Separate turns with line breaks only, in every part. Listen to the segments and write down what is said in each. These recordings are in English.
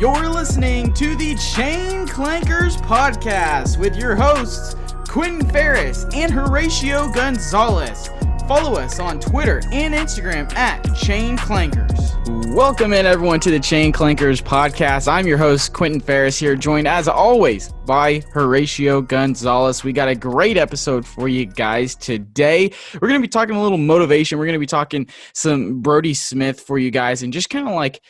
You're listening to the Chain Clankers podcast with your hosts, Quentin Ferris and Horatio Gonzalez. Follow us on Twitter and Instagram at Chain Clankers. Welcome in, everyone, to the Chain Clankers podcast. I'm your host, Quentin Ferris, here, joined as always by Horatio Gonzalez. We got a great episode for you guys today. We're going to be talking a little motivation. We're going to be talking some Brodie Smith for you guys and just kind of like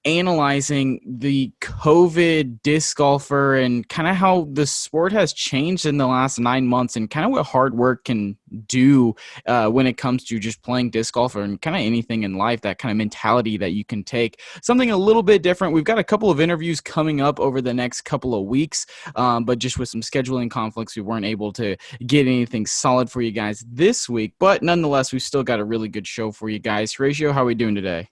analyzing the COVID disc golfer and kind of how the sport has changed in the last 9 months and kind of what hard work can do when it comes to just playing disc golf and kind of anything in life, that kind of mentality that you can take. Something a little bit different. We've got a couple of interviews coming up over the next couple of weeks, but just with some scheduling conflicts, we weren't able to get anything solid for you guys this week. But nonetheless, we've still got a really good show for you guys. Horatio, how are we doing today?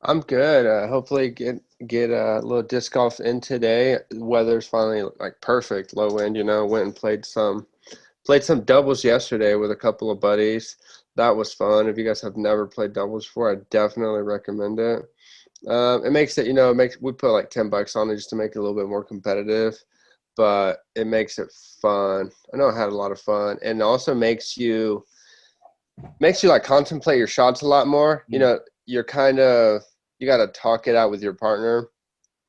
I'm good. Hopefully get a little disc golf in today. The weather's finally like perfect, low wind. Went and played some doubles yesterday with a couple of buddies. That was fun. If you guys have never played doubles before, I definitely recommend it. It makes it, we put like $10 on it just to make it a little bit more competitive, but it makes it fun. I know I had a lot of fun, and it also makes you like contemplate your shots a lot more. You're you got to talk it out with your partner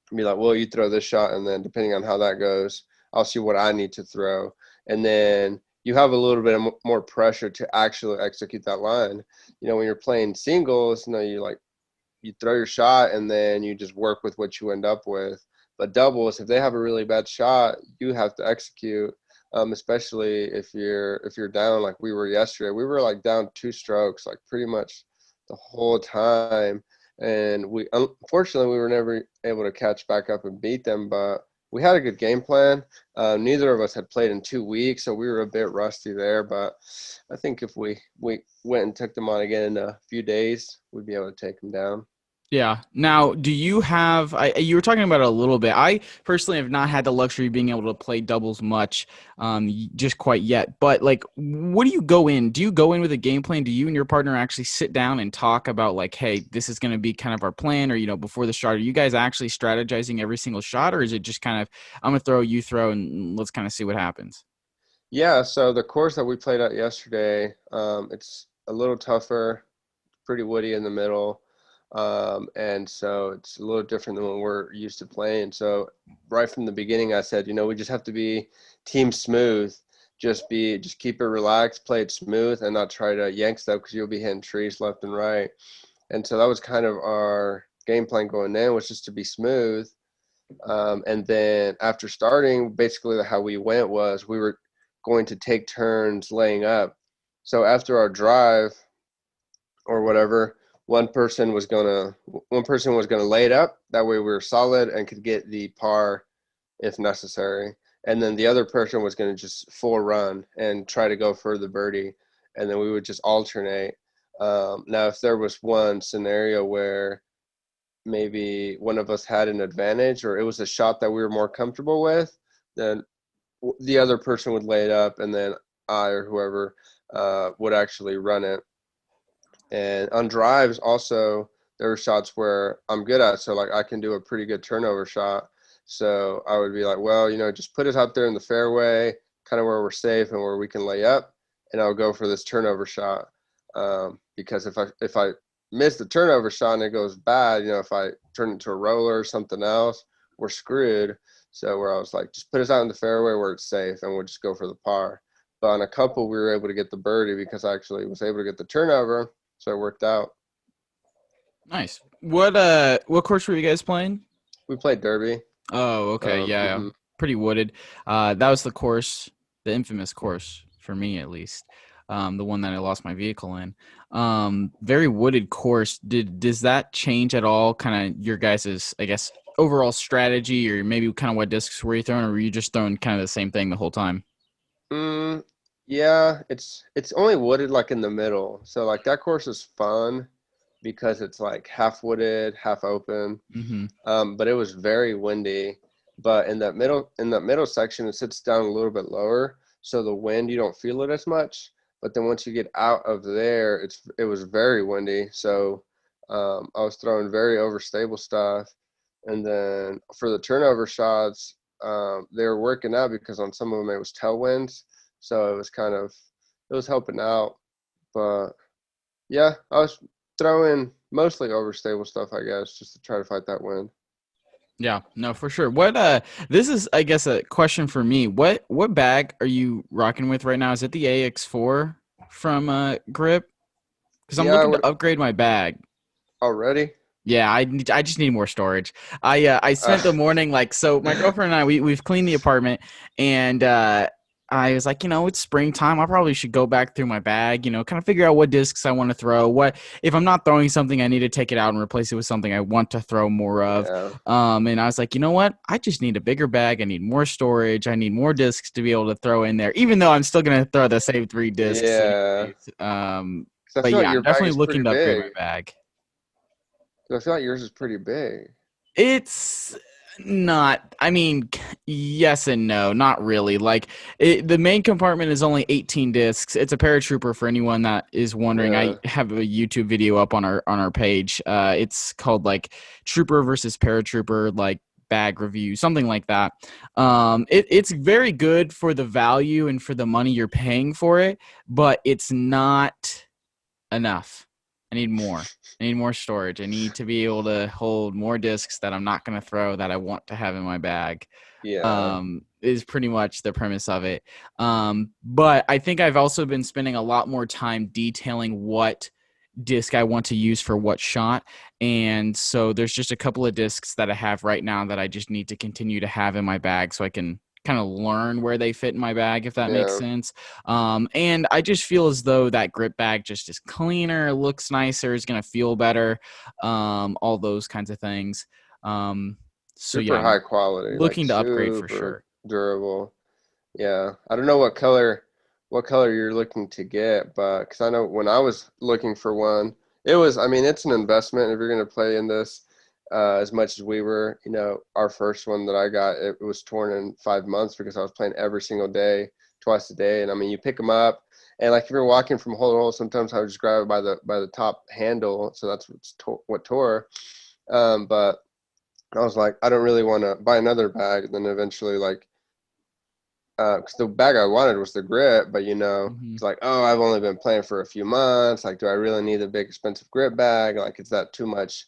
and be like, well, you throw this shot, and then depending on how that goes, I'll see what I need to throw. And then you have a little bit of more pressure to actually execute that line. When you're playing singles, you throw your shot and then you just work with what you end up with. But doubles, if they have a really bad shot, you have to execute, especially if you're down like we were yesterday. We were like down 2 strokes, like pretty much the whole time, and unfortunately we were never able to catch back up and beat them, but we had a good game plan. Neither of us had played in 2 weeks, so we were a bit rusty there, but I think if we went and took them on again in a few days, we'd be able to take them down.
Yeah. Now, do you have you were talking about it a little bit. I personally have not had the luxury of being able to play doubles much just quite yet. But like, what do you go in? Do you go in with a game plan? Do you and your partner actually sit down and talk about like, hey, this is going to be kind of our plan, or before the shot, are you guys actually strategizing every single shot, or is it just kind of I'm going to throw, you throw, and let's kind of see what happens?
Yeah, so the course that we played at yesterday, it's a little tougher, pretty woody in the middle. And so it's a little different than what we're used to playing. So right from the beginning, I said, we just have to be team smooth. Just keep it relaxed, play it smooth, and not try to yank stuff because you'll be hitting trees left and right. And so that was kind of our game plan going in, was just to be smooth. And then after starting, basically how we went was we were going to take turns laying up. So after our drive or whatever, one person was gonna lay it up. That way we were solid and could get the par if necessary. And then the other person was gonna just full run and try to go for the birdie. And then we would just alternate. Now, if there was one scenario where maybe one of us had an advantage or it was a shot that we were more comfortable with, then the other person would lay it up, and then I or whoever would actually run it. And on drives also, there were shots where I'm good at, so like I can do a pretty good turnover shot. So I would be like, well, just put it out there in the fairway, kind of where we're safe and where we can lay up, and I'll go for this turnover shot. Because if I miss the turnover shot and it goes bad, if I turn it into a roller or something else, we're screwed. So where I was like, just put us out in the fairway where it's safe, and we'll just go for the par. But on a couple, we were able to get the birdie because I actually was able to get the turnover. So it worked out.
Nice. What course were you guys playing?
We played Derby.
Oh, okay. Yeah. Pretty wooded. That was the course, the infamous course for me, at least. The one that I lost my vehicle in. Very wooded course. Does that change at all kind of your guys', I guess, overall strategy, or maybe kind of what discs were you throwing, or were you just throwing kind of the same thing the whole time?
Yeah, it's only wooded like in the middle. So like that course is fun because it's like half wooded, half open.
Mm-hmm.
But it was very windy. But in that middle section, it sits down a little bit lower, so the wind, you don't feel it as much. But then once you get out of there, it was very windy. So I was throwing very overstable stuff. And then for the turnover shots, they were working out because on some of them it was tailwinds, so it was helping out. But yeah, I was throwing mostly overstable stuff, I guess, just to try to fight that wind.
Yeah, no, for sure. This is, I guess, a question for me. What bag are you rocking with right now? Is it the AX4 from Grip? Because I'm
Yeah,
looking to upgrade my bag.
already.
Yeah, I just need more storage. I spent the morning so my girlfriend and we've cleaned the apartment, and I was like, it's springtime. I probably should go back through my bag, kind of figure out what discs I want to throw. What if I'm not throwing something, I need to take it out and replace it with something I want to throw more of.
Yeah.
And I was like, you know what? I just need a bigger bag. I need more storage. I need more discs to be able to throw in there, even though I'm still gonna throw the same 3 discs
Yeah.
anyways.
'Cause I
But
feel like
yeah,
your
I'm
bag
definitely
is
looking
pretty
to upgrade my
big.
bag.
'Cause I feel like yours is pretty big.
It's not. I mean, yes and no, not really. The main compartment is only 18 discs. It's a paratrooper for anyone that is wondering. I
Yeah.
have a YouTube video up on our page. It's called Trooper versus Paratrooper bag review, something like that. It's very good for the value and for the money you're paying for it, but it's not enough. I need more. I need more storage. I need to be able to hold more discs that I'm not going to throw that I want to have in my bag.
Yeah.
Is pretty much the premise of it. But I think I've also been spending a lot more time detailing what disc I want to use for what shot. And so there's just a couple of discs that I have right now that I just need to continue to have in my bag so I can kind of learn where they fit in my bag, if that makes
Yeah.
sense. And I just feel as though that grip bag just is cleaner, looks nicer, is going to feel better, all those kinds of things. So yeah,
Super
I'm
high quality, like
looking to upgrade for
super
sure.
durable. Yeah. I don't know what color you're looking to get, but because I know when I was looking for one, I mean, it's an investment if you're going to play in this as much as we were. Our first one that I got, it was torn in 5 months because I was playing every single day, twice a day. And I mean, you pick them up, and like if you're walking from hole to hole, sometimes I would just grab it by the top handle. So that's what tore. But I was like, I don't really want to buy another bag. And then eventually, because the bag I wanted was the grip, but
Mhm.
it's like, oh, I've only been playing for a few months. Like, do I really need a big expensive grip bag? Like, is that too much?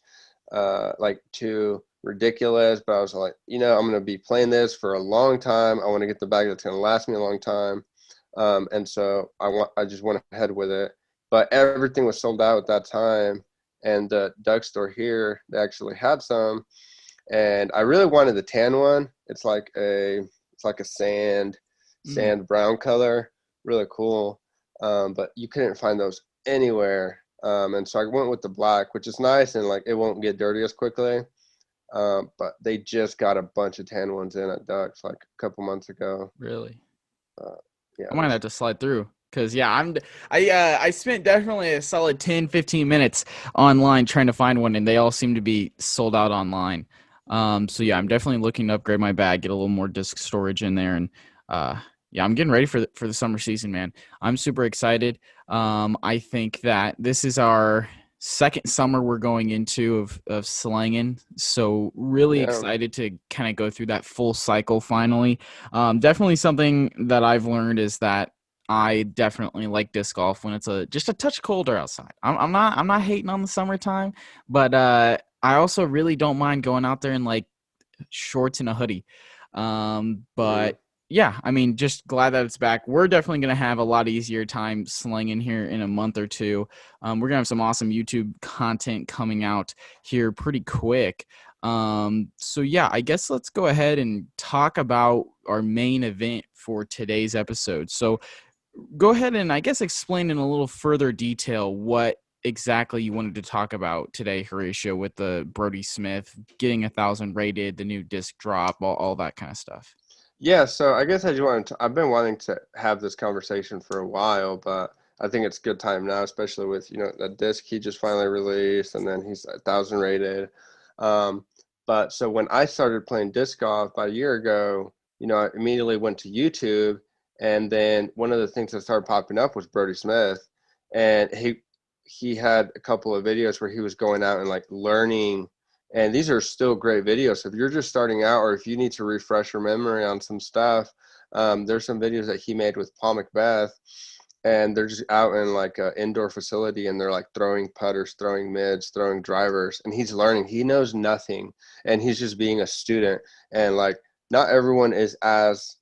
Too ridiculous? But I was like, I'm gonna be playing this for a long time. I want to get the bag that's gonna last me a long time. And so I just went ahead with it. But everything was sold out at that time, and the Doug store here, they actually had some, and I really wanted the tan one. It's like a
Mhm.
sand brown color, really cool. But you couldn't find those anywhere. And so I went with the black, which is nice and like it won't get dirty as quickly. But they just got a bunch of tan ones in at Ducks like a couple months ago.
Really?
Uh, yeah,
I might have to slide through because yeah, I spent definitely a solid 10, 15 minutes online trying to find one, and they all seem to be sold out online. So yeah, I'm definitely looking to upgrade my bag, get a little more disk storage in there, and yeah, I'm getting ready for the summer season, man. I'm super excited. I think that this is our second summer we're going into of slanging, so really
yeah,
excited to kind of go through that full cycle finally. Definitely something that I've learned is that I definitely like disc golf when it's just a touch colder outside. I'm not hating on the summertime, but I also really don't mind going out there in shorts and a hoodie.
mm,
But yeah, I mean, just glad that it's back. We're definitely gonna have a lot easier time slinging here in a month or two. We're gonna have some awesome YouTube content coming out here pretty quick. So yeah, I guess let's go ahead and talk about our main event for today's episode. So go ahead and I guess explain in a little further detail what exactly you wanted to talk about today, Horatio, with the Brodie Smith getting 1,000 rated, the new disc drop, all that kind of stuff.
yeah. So I guess I've been wanting to have this conversation for a while, but I think it's a good time now, especially with the disc he just finally released, and then he's 1,000 rated. Um, but so when I started playing disc golf about a year ago, I immediately went to YouTube, and then one of the things that started popping up was Brodie Smith, and he had a couple of videos where he was going out and like learning And these are still great videos. So if you're just starting out, or if you need to refresh your memory on some stuff, there's some videos that he made with Paul Macbeth, and they're just out in like an indoor facility, and they're like throwing putters, throwing mids, throwing drivers, and he's learning. He knows nothing, and he's just being a student. And like, not everyone is as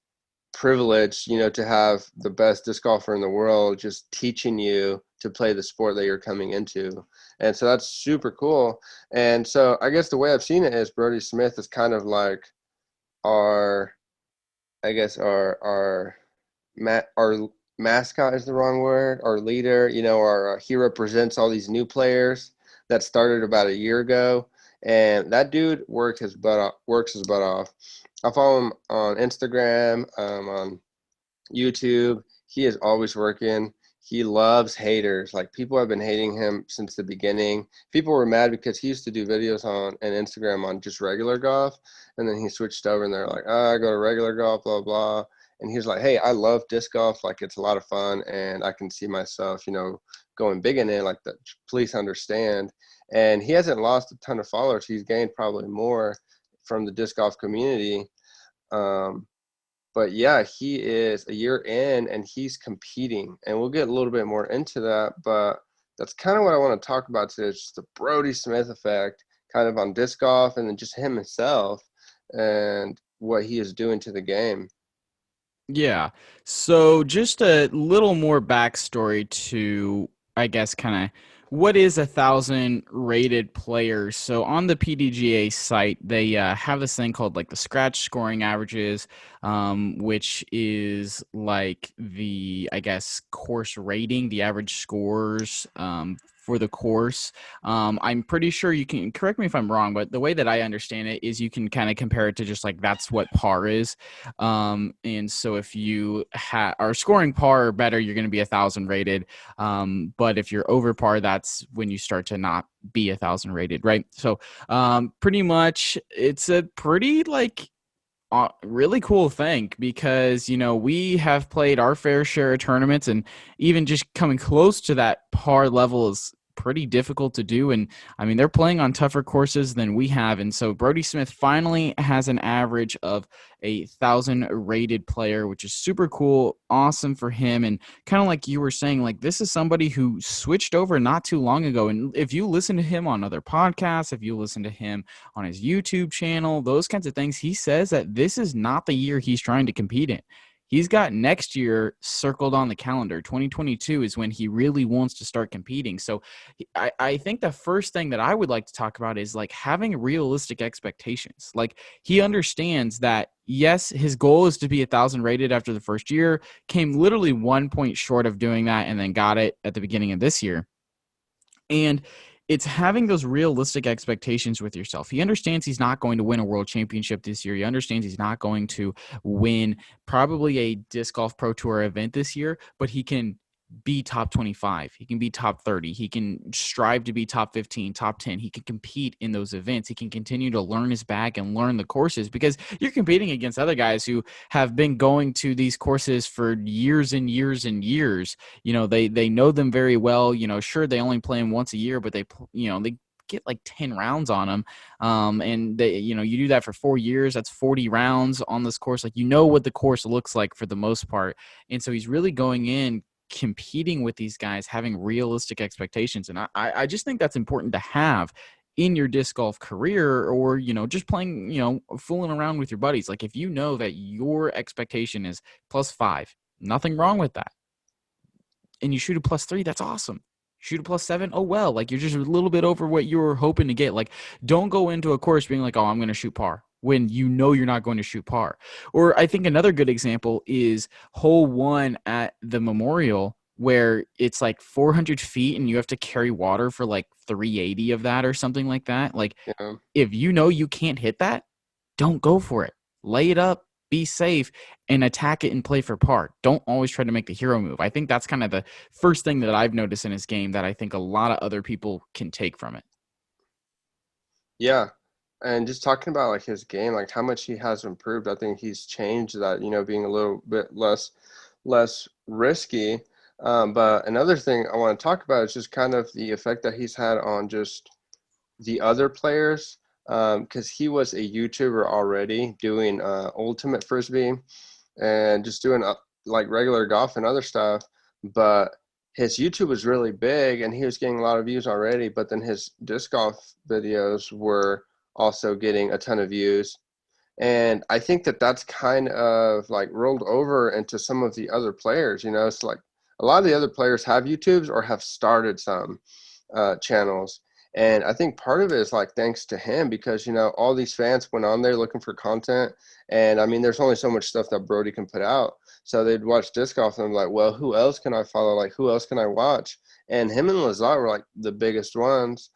privileged, to have the best disc golfer in the world just teaching you to play the sport that you're coming into. And so that's super cool. And so I guess the way I've seen it is Brodie Smith is kind of like our, I guess our mascot is the wrong word, our leader. He represents all these new players that started about a year ago, and that dude works his butt off. I follow him on Instagram, on YouTube. He is always working. He loves haters. Like, people have been hating him since the beginning. People were mad because he used to do videos on and Instagram on just regular golf, and then he switched over and they're like, I go to regular golf, blah blah. And he's like, hey, I love disc golf. Like, it's a lot of fun, and I can see myself, going big in it. Like, that, please understand. And he hasn't lost a ton of followers. He's gained probably more from the disc golf community. But yeah, he is a year in and he's competing, and we'll get a little bit more into that. But that's kind of what I want to talk about today. It's just the Brodie Smith effect, kind of on disc golf, and then just him himself and what he is doing to the game.
Yeah. So just a little more backstory to, I guess, kind of what is 1,000 rated players. So on the PDGA site, they have this thing called like the scratch scoring averages, which is like the, I guess, course rating, the average scores for the course. I'm pretty sure you can correct me if I'm wrong, but the way that I understand it is you can kind of compare it to just like that's what par is. And so if you are scoring par or better, you're going to be 1,000 rated. But if you're over par, that's when you start to not be 1,000 rated, right? So pretty much it's a pretty like really cool thing because we have played our fair share of tournaments, and even just coming close to that par level is pretty difficult to do. And I mean, they're playing on tougher courses than we have, and so Brodie Smith finally has an average of 1,000 rated player, which is super cool, awesome for him. And kind of like you were saying, like, this is somebody who switched over not too long ago, and if you listen to him on other podcasts, if you listen to him on his YouTube channel, those kinds of things, he says that this is not the year he's trying to compete in. He's got next year circled on the calendar. 2022 is when he really wants to start competing. So I think the first thing that I would like to talk about is like having realistic expectations. Like, he understands that, yes, his goal is to be 1,000 rated after the first year, came literally 1 point short of doing that, and then got it at the beginning of this year. And it's having those realistic expectations with yourself. He understands he's not going to win a world championship this year. He understands he's not going to win probably a disc golf pro tour event this year, but he can be top 25. He can be top 30. He can strive to be top 15, top 10. He can compete in those events. He can continue to learn his bag and learn the courses, because you're competing against other guys who have been going to these courses for years and years and years. They know them very well. Sure, they only play them once a year, but they get like 10 rounds on them. And they, you do that for 4 years. That's 40 rounds on this course. Like, what the course looks like for the most part. And so he's really going in, competing with these guys, having realistic expectations. And I just think that's important to have in your disc golf career, or, just playing, fooling around with your buddies. Like, if you know that your expectation is +5, nothing wrong with that. And you shoot a +3, that's awesome. Shoot a +7, oh well. Like, you're just a little bit over what you were hoping to get. Like, don't go into a course being like, oh, I'm going to shoot par, when you're not going to shoot par. Or I think another good example is hole 1 at the Memorial, where it's like 400 feet and you have to carry water for like 380 of that or something like that. Like,
Yeah.
if you can't hit that, don't go for it. Lay it up, be safe, and attack it and play for par. Don't always try to make the hero move. I think that's kind of the first thing that I've noticed in his game that I think a lot of other people can take from it.
Yeah. And just talking about like his game, like how much he has improved, I think he's changed that, being a little bit less risky. But another thing I want to talk about is just kind of the effect that he's had on just the other players. because he was a YouTuber already doing ultimate frisbee and just doing like regular golf and other stuff. But his YouTube was really big and he was getting a lot of views already. But then his disc golf videos were also getting a ton of views. And I think that that's kind of like rolled over into some of the other players. It's like a lot of the other players have YouTubes or have started some channels. And I think part of it is like thanks to him because, all these fans went on there looking for content. And I mean, there's only so much stuff that Brodie can put out. So they'd watch disc golf and I'm like, well, who else can I follow? Like, who else can I watch? And him and Lazat were like the biggest ones.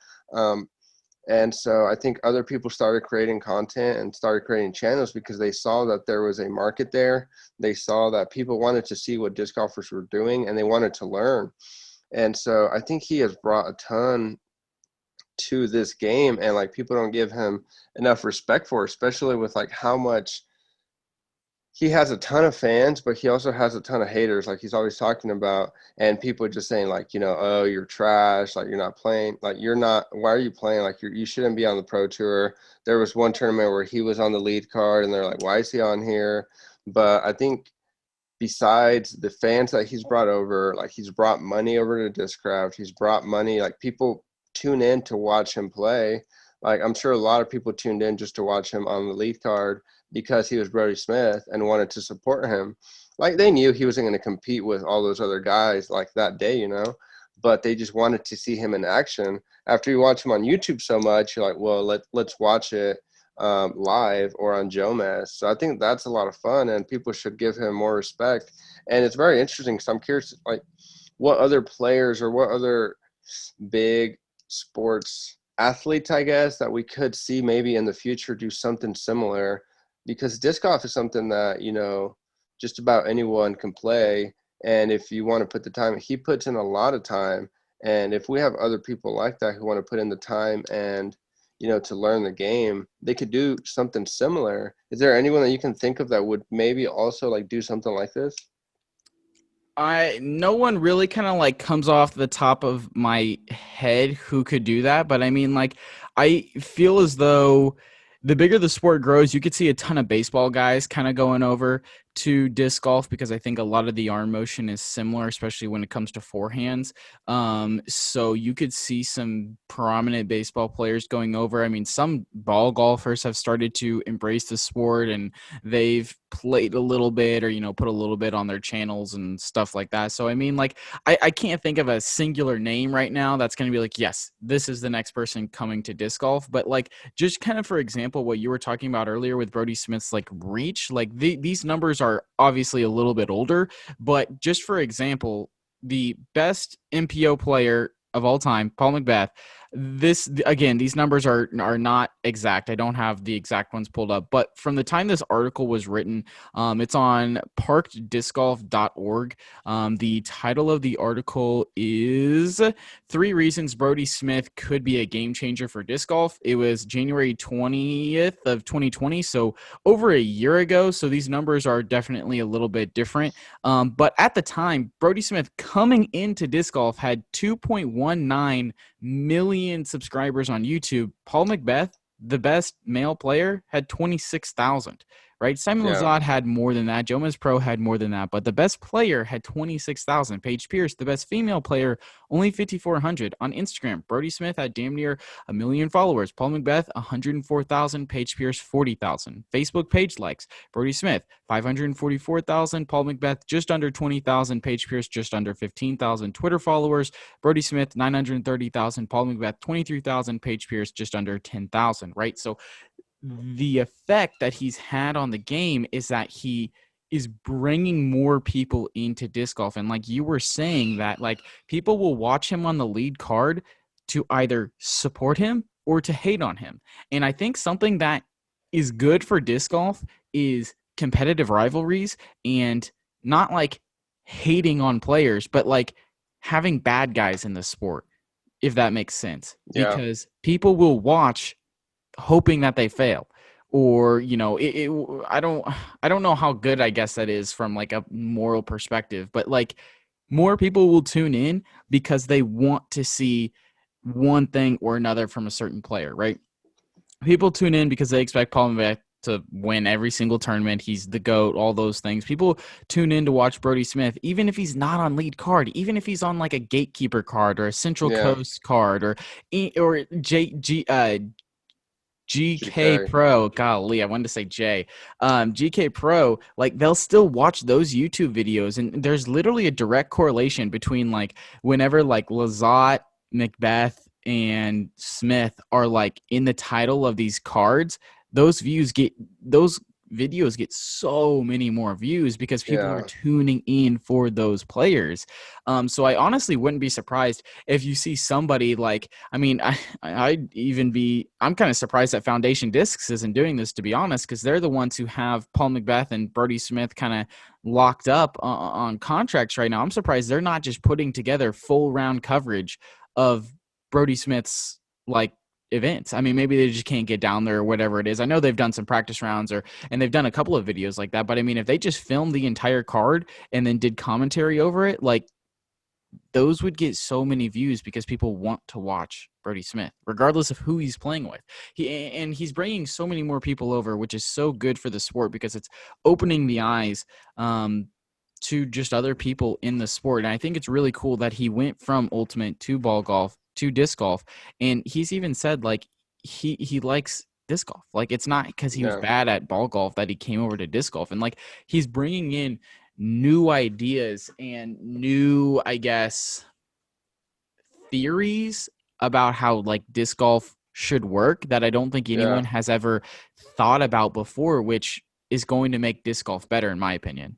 And so I think other people started creating content and started creating channels because they saw that there was a market there. They saw that people wanted to see what disc golfers were doing and they wanted to learn. And so I think he has brought a ton to this game, and like people don't give him enough respect for, especially with like how much he has a ton of fans, but he also has a ton of haters, like he's always talking about, and people just saying like, oh, you're trash, like you're not playing, like you're not, why are you playing, like you shouldn't be on the pro tour. There was one tournament where he was on the lead card and they're like, why is he on here? But I think besides the fans that he's brought over, like he's brought money over to Discraft, he's brought money, like people tune in to watch him play. Like I'm sure a lot of people tuned in just to watch him on the lead card because he was Brodie Smith and wanted to support him. Like they knew he wasn't going to compete with all those other guys like that day, but they just wanted to see him in action. After you watch him on YouTube so much, you're like, well, let's watch it live or on Jomez. So I think that's a lot of fun and people should give him more respect. And it's very interesting because I'm curious, like what other players or what other big sports athletes, I guess, that we could see maybe in the future do something similar, because disc golf is something that, just about anyone can play. And if you want to put the time, he puts in a lot of time. And if we have other people like that who want to put in the time and, to learn the game, they could do something similar. Is there anyone that you can think of that would maybe also like do something like this?
No one really kind of like comes off the top of my head who could do that, but I mean, like, I feel as though the bigger the sport grows, you could see a ton of baseball guys kind of going over to disc golf because I think a lot of the arm motion is similar, especially when it comes to forehands. So you could see some prominent baseball players going over. I mean, some ball golfers have started to embrace the sport and they've played a little bit or, put a little bit on their channels and stuff like that. So, I mean, like, I can't think of a singular name right now that's going to be like, yes, this is the next person coming to disc golf. But like, just kind of, for example, what you were talking about earlier with Brodie Smith's like reach, like these numbers are obviously a little bit older, but just for example, the best MPO player of all time, Paul McBeth. This again, these numbers are not exact. I don't have the exact ones pulled up, but from the time this article was written, it's on parkeddiscgolf.org. The title of the article is 3 Reasons Brodie Smith Could Be a Game Changer for Disc Golf. It was January 20th of 2020, so over a year ago. So these numbers are definitely a little bit different. But at the time, Brodie Smith coming into disc golf had 2.19 million subscribers on YouTube. Paul McBeth, the best male player, had 26,000. Right? Simon Lizotte had more than that. Jomez Pro had more than that. But the best player had 26,000. Paige Pierce, the best female player, only 5,400. On Instagram, Brodie Smith had damn near 1 million followers. Paul McBeth, 104,000. Paige Pierce, 40,000. Facebook page likes, Brodie Smith, 544,000. Paul McBeth, just under 20,000. Paige Pierce, just under 15,000. Twitter followers, Brodie Smith, 930,000. Paul McBeth, 23,000. Paige Pierce, just under 10,000. Right? So the effect that he's had on the game is that he is bringing more people into disc golf. And like you were saying, that like people will watch him on the lead card to either support him or to hate on him. And I think something that is good for disc golf is competitive rivalries and not like hating on players, but like having bad guys in the sport, if that makes sense.
Yeah.
Because people will watch hoping that they fail, or I don't know how good I guess that is from like a moral perspective, but like more people will tune in because they want to see one thing or another from a certain player, right? people tune in because they expect Paul McBeth to win every single tournament. He's the GOAT, all those things. People tune in to watch Brodie Smith, even if he's not on lead card, even if he's on like a gatekeeper card or a Central
Yeah,
Coast card or GK
GK.
Pro. Golly, I wanted to say J. GK Pro, like they'll still watch those YouTube videos, and there's literally a direct correlation between like whenever like Lazat, McBeth, and Smith are like in the title of these cards, those videos get so many more views because people are
Yeah,
tuning in for those players. So I honestly wouldn't be surprised if you see somebody like, I mean, I'm kind of surprised that Foundation Discs isn't doing this, to be honest, because they're the ones who have Paul McBeth and Brodie Smith kind of locked up on contracts right now. I'm surprised they're not just putting together full round coverage of Brodie Smith's like events. I mean, maybe they just can't get down there or whatever it is. I know they've done some practice rounds and they've done a couple of videos like that, but I mean, if they just filmed the entire card and then did commentary over it, like those would get so many views because people want to watch Brodie Smith, regardless of who he's playing with. He's bringing so many more people over, which is so good for the sport because it's opening the eyes to just other people in the sport. And I think it's really cool that he went from ultimate to ball golf to disc golf, and he's even said like he likes disc golf. Like it's not because he was
yeah,
bad at ball golf that he came over to disc golf, and like he's bringing in new ideas and new, I guess, theories about how like disc golf should work that I don't think
yeah.
anyone has ever thought about before, which is going to make disc golf better, in my opinion.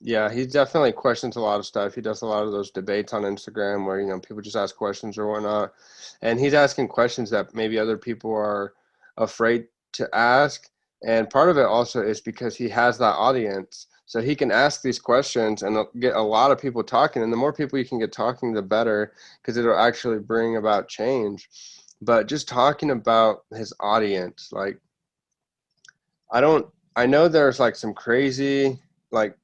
Yeah, he definitely questions a lot of stuff. He does a lot of those debates on Instagram where, people just ask questions or whatnot. And he's asking questions that maybe other people are afraid to ask. And part of it also is because he has that audience. So he can ask these questions and get a lot of people talking. And the more people you can get talking, the better, because it'll actually bring about change. But just talking about his audience, like, I don't, I know there's like some crazy, like,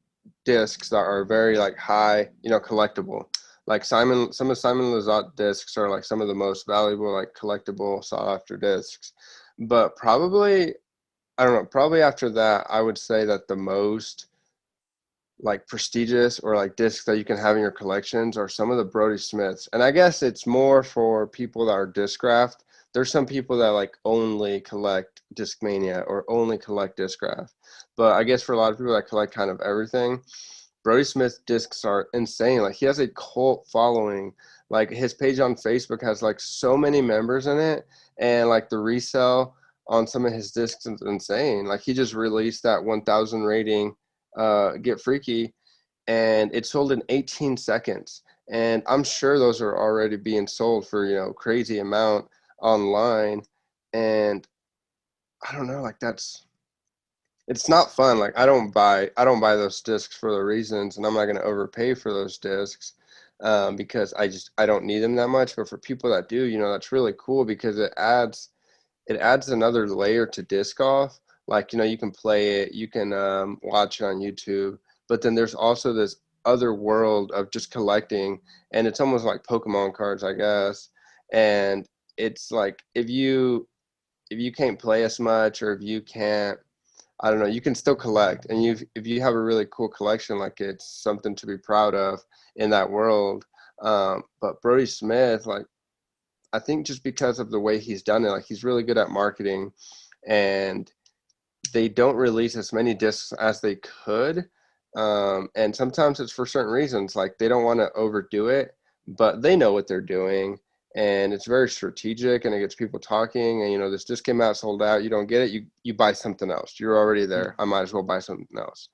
discs that are very like high, collectible. Like some of Simon Lizotte discs are like some of the most valuable, like collectible sought after discs. But probably, I don't know, probably after that, I would say that the most like prestigious or like discs that you can have in your collections are some of the Brodie Smiths. And I guess it's more for people that are discraft. There's some people that like only collect Discmania or only collect Discraft. But I guess for a lot of people that collect kind of everything, Brodie Smith discs are insane. Like he has a cult following. Like his page on Facebook has like so many members in it, and like the resale on some of his discs is insane. Like he just released that 1,000 rating Get Freaky, and it sold in 18 seconds. And I'm sure those are already being sold for, crazy amount online. And I don't know, like it's not fun. Like I don't buy those discs for the reasons, and I'm not going to overpay for those discs because I don't need them that much. But for people that do, that's really cool because it adds another layer to disc golf. Like, you can play it, you can watch it on YouTube, but then there's also this other world of just collecting, and it's almost like Pokemon cards, I guess. And it's like if you can't play as much, or if you can't, I don't know, you can still collect. And if you have a really cool collection, like it's something to be proud of in that world. But Brodie Smith, like, I think just because of the way he's done it, like he's really good at marketing, and they don't release as many discs as they could. And sometimes it's for certain reasons, like they don't want to overdo it, but they know what they're doing. And it's very strategic, and it gets people talking. And this disc came out, sold out. You don't get it, you buy something else. You're already there. I might as well buy something else.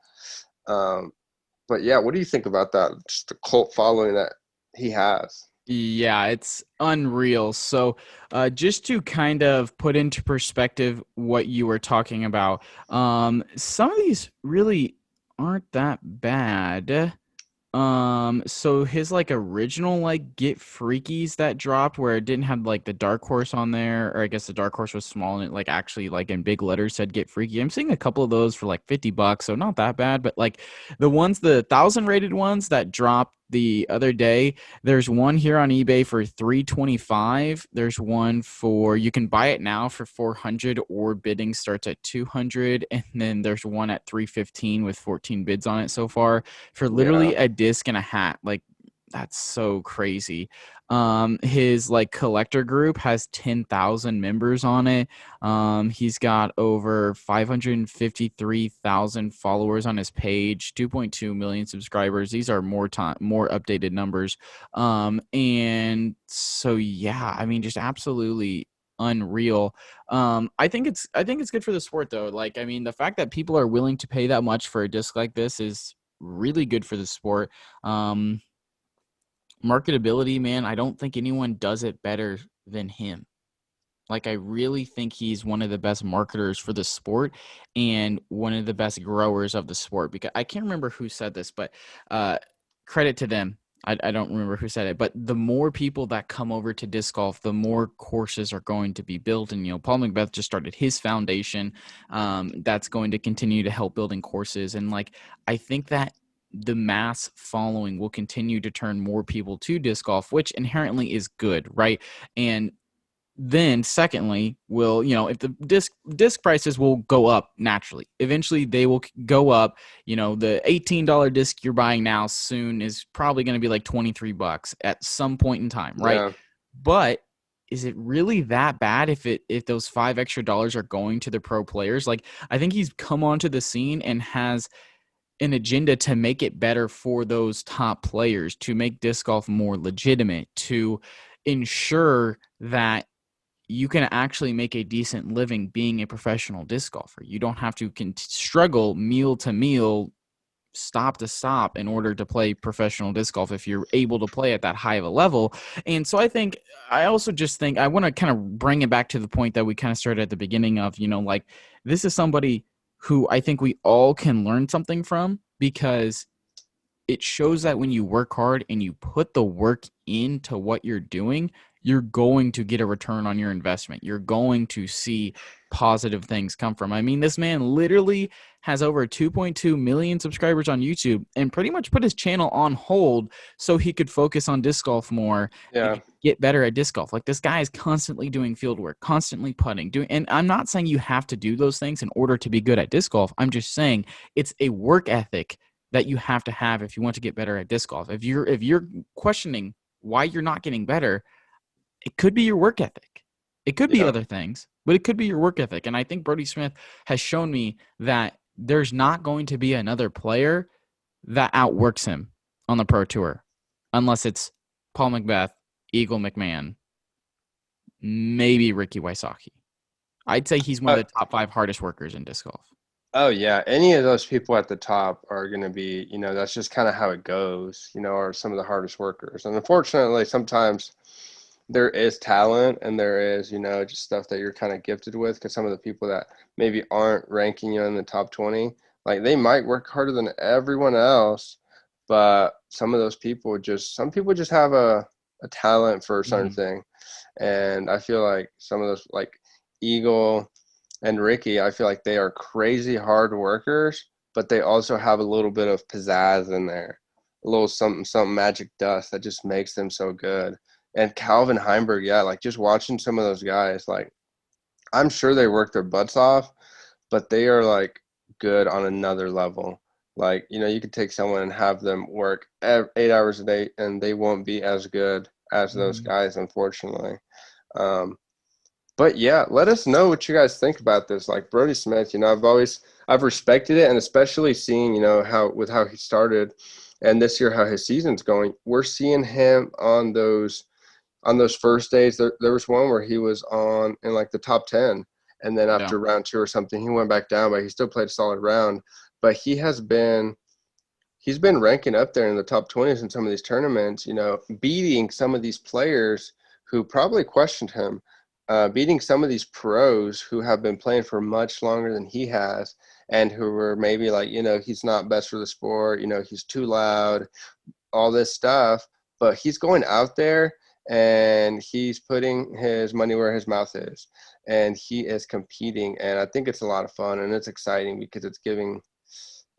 But yeah, what do you think about that? Just the cult following that he has.
Yeah, it's unreal. So, just to kind of put into perspective what you were talking about, some of these really aren't that bad. So his like original like Get Freakies that dropped where it didn't have like the Dark Horse on there, or I guess the Dark Horse was small and it like actually like in big letters said Get Freaky. I'm seeing a couple of those for like $50, so not that bad. But like the 1,000 rated ones that dropped the other day. There's one here on eBay for $325. There's one for, you can buy it now for $400, or bidding starts at $200. And then there's one at $315 with 14 bids on it so far for
Yeah.
literally a disc and a hat. Like, that's so crazy. His like collector group has 10,000 members on it. He's got over 553,000 followers on his page, 2.2 million subscribers. These are more updated numbers. And so yeah, I mean, just absolutely unreal. I think it's good for the sport though. Like, I mean, the fact that people are willing to pay that much for a disc like this is really good for the sport. Marketability, man, I don't think anyone does it better than him. Like, I really think he's one of the best marketers for the sport and one of the best growers of the sport. Because I can't remember who said this, but credit to them. I don't remember who said it, but the more people that come over to disc golf, the more courses are going to be built. And, Paul McBeth just started his foundation that's going to continue to help building courses. And, like, I think that the mass following will continue to turn more people to disc golf, which inherently is good, right? And then secondly, will, if the disc prices will go up naturally, eventually they will go up. The $18 disc you're buying now soon is probably going to be like $23 at some point in time, right?
Yeah.
But is it really that bad if those $5 extra are going to the pro players? Like, I think he's come onto the scene and has an agenda to make it better for those top players, to make disc golf more legitimate, to ensure that you can actually make a decent living being a professional disc golfer. You don't have to struggle meal to meal, stop to stop in order to play professional disc golf if you're able to play at that high of a level. And so I also just think I want to kind of bring it back to the point that we kind of started at the beginning of, like, this is somebody who I think we all can learn something from, because it shows that when you work hard and you put the work into what you're doing, you're going to get a return on your investment. You're going to see positive things come from. I mean, this man literally has over 2.2 million subscribers on YouTube and pretty much put his channel on hold so he could focus on disc golf more
Yeah.
and get better at disc golf. Like, this guy is constantly doing field work, constantly putting, and I'm not saying you have to do those things in order to be good at disc golf. I'm just saying it's a work ethic that you have to have if you want to get better at disc golf. If you're questioning why you're not getting better, it could be your work ethic. It could be
Yeah.
other things, but it could be your work ethic. And I think Brodie Smith has shown me that there's not going to be another player that outworks him on the pro tour, unless it's Paul McBeth, Eagle McMahon, maybe Ricky Wysocki. I'd say he's one of the top 5 hardest workers in disc golf.
Oh yeah, any of those people at the top are going to be, that's just kind of how it goes, are some of the hardest workers. And unfortunately, sometimes there is talent and there is, just stuff that you're kind of gifted with, because some of the people that maybe aren't ranking you in the top 20, like, they might work harder than everyone else, but some people just have a talent for a certain thing. And I feel like some of those, like Eagle and Ricky, I feel like they are crazy hard workers, but they also have a little bit of pizzazz in there, a little something magic dust that just makes them so good. And Calvin Heimberg, yeah, like, just watching some of those guys, like, I'm sure they work their butts off, but they are, like, good on another level. Like, you could take someone and have them work 8 hours a day, and they won't be as good as those guys, unfortunately. But yeah, let us know what you guys think about this. Like, Brodie Smith, I've respected it, and especially seeing, how he started, and this year how his season's going. We're seeing him on those first days. There was one where he was in like the top 10, and then after round 2 or something, he went back down, but he still played a solid round. But he's been ranking up there in the top 20s in some of these tournaments, beating some of these players who probably questioned him. Beating some of these pros who have been playing for much longer than he has, and who were maybe like, he's not best for the sport, he's too loud, all this stuff. But he's going out there and he's putting his money where his mouth is, and he is competing. And I think it's a lot of fun, and it's exciting because it's giving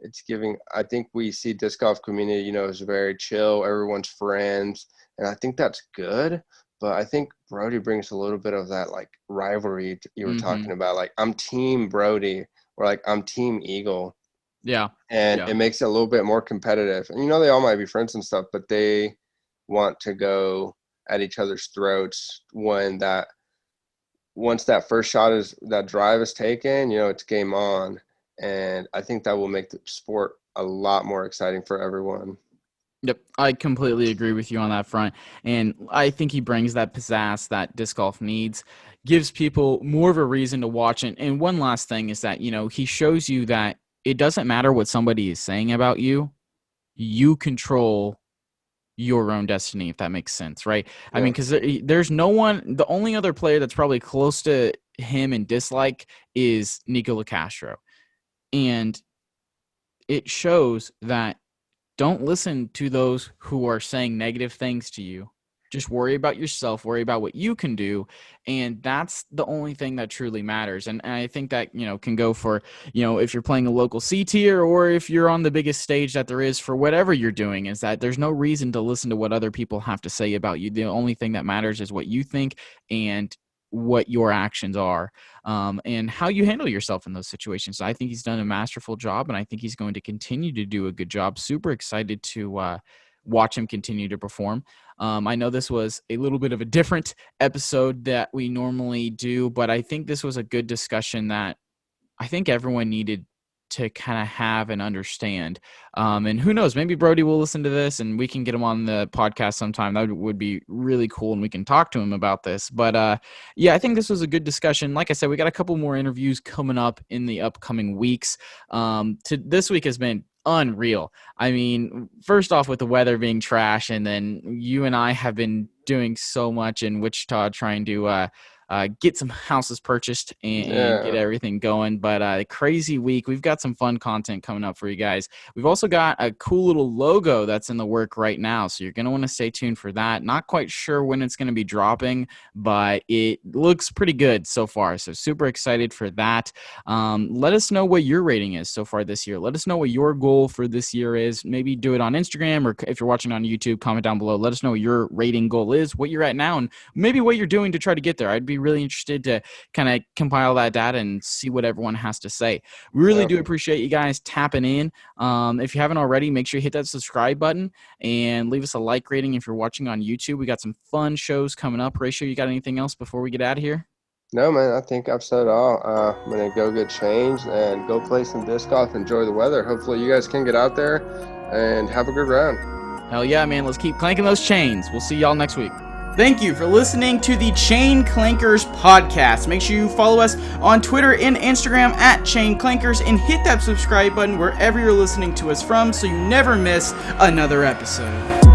it's giving. I think we see disc golf community, you know, is very chill. Everyone's friends, and I think that's good. But I think Brodie brings a little bit of that like rivalry you were talking about. Like I'm Team Brodie, or like I'm Team Eagle.
Yeah.
And it makes it a little bit more competitive. And you know, they all might be friends and stuff, but they want to go at each other's throats when once that first shot is that drive is taken, you know, it's game on. And I think that will make the sport a lot more exciting for everyone.
Yep, I completely agree with you on that front. And I think he brings that pizzazz that disc golf needs, gives people more of a reason to watch it. And one last thing is that, you know, he shows you that it doesn't matter what somebody is saying about you. You control your own destiny, if that makes sense, right? I mean, because there's no one, the only other player that's probably close to him in dislike is Nico LaCastro. And it shows that don't listen to those who are saying negative things to you. Just worry about yourself, worry about what you can do. And that's the only thing that truly matters. And I think that, you know, can go for, you know, if you're playing a local C tier or if you're on the biggest stage that there is for whatever you're doing, is that there's no reason to listen to what other people have to say about you. The only thing that matters is what you think and what your actions are, and how you handle yourself in those situations. I think he's done a masterful job, and I think he's going to continue to do a good job. Super excited to watch him continue to perform. I know this was a little bit of a different episode that we normally do, but I think this was a good discussion that I think everyone needed to kind of have and understand. And who knows, maybe Brodie will listen to this and we can get him on the podcast sometime. That would be really cool, and we can talk to him about this. But yeah, I think this was a good discussion. Like I said, we got a couple more interviews coming up in the upcoming weeks. This week has been unreal. I mean, first off with the weather being trash, and then you and I have been doing so much in Wichita trying to get some houses purchased and get everything going. But a crazy week. We've got some fun content coming up for you guys. We've also got a cool little logo that's in the work right now, so you're going to want to stay tuned for that. Not quite sure when it's going to be dropping, but it looks pretty good so far, so super excited for that. Let us know what your rating is so far this year. Let us know what your goal for this year is. Maybe do it on Instagram, or if you're watching on YouTube, comment down below. Let us know what your rating goal is, what you're at now, and maybe what you're doing to try to get there. I'd be really interested to kind of compile that data and see what everyone has to say. We really do appreciate you guys tapping in. If you haven't already, make sure you hit that subscribe button and leave us a like rating if you're watching on YouTube. We got some fun shows coming up. Ratio, you got anything else before we get out of here?
No, man, I think I've said it all. I'm going to go get changed and go play some disc golf, enjoy the weather. Hopefully you guys can get out there and have a good round.
Hell yeah, man. Let's keep clanking those chains. We'll see y'all next week.
Thank you for listening to the Chain Clankers podcast. Make sure you follow us on Twitter and Instagram at Chain Clankers, and hit that subscribe button wherever you're listening to us from so you never miss another episode.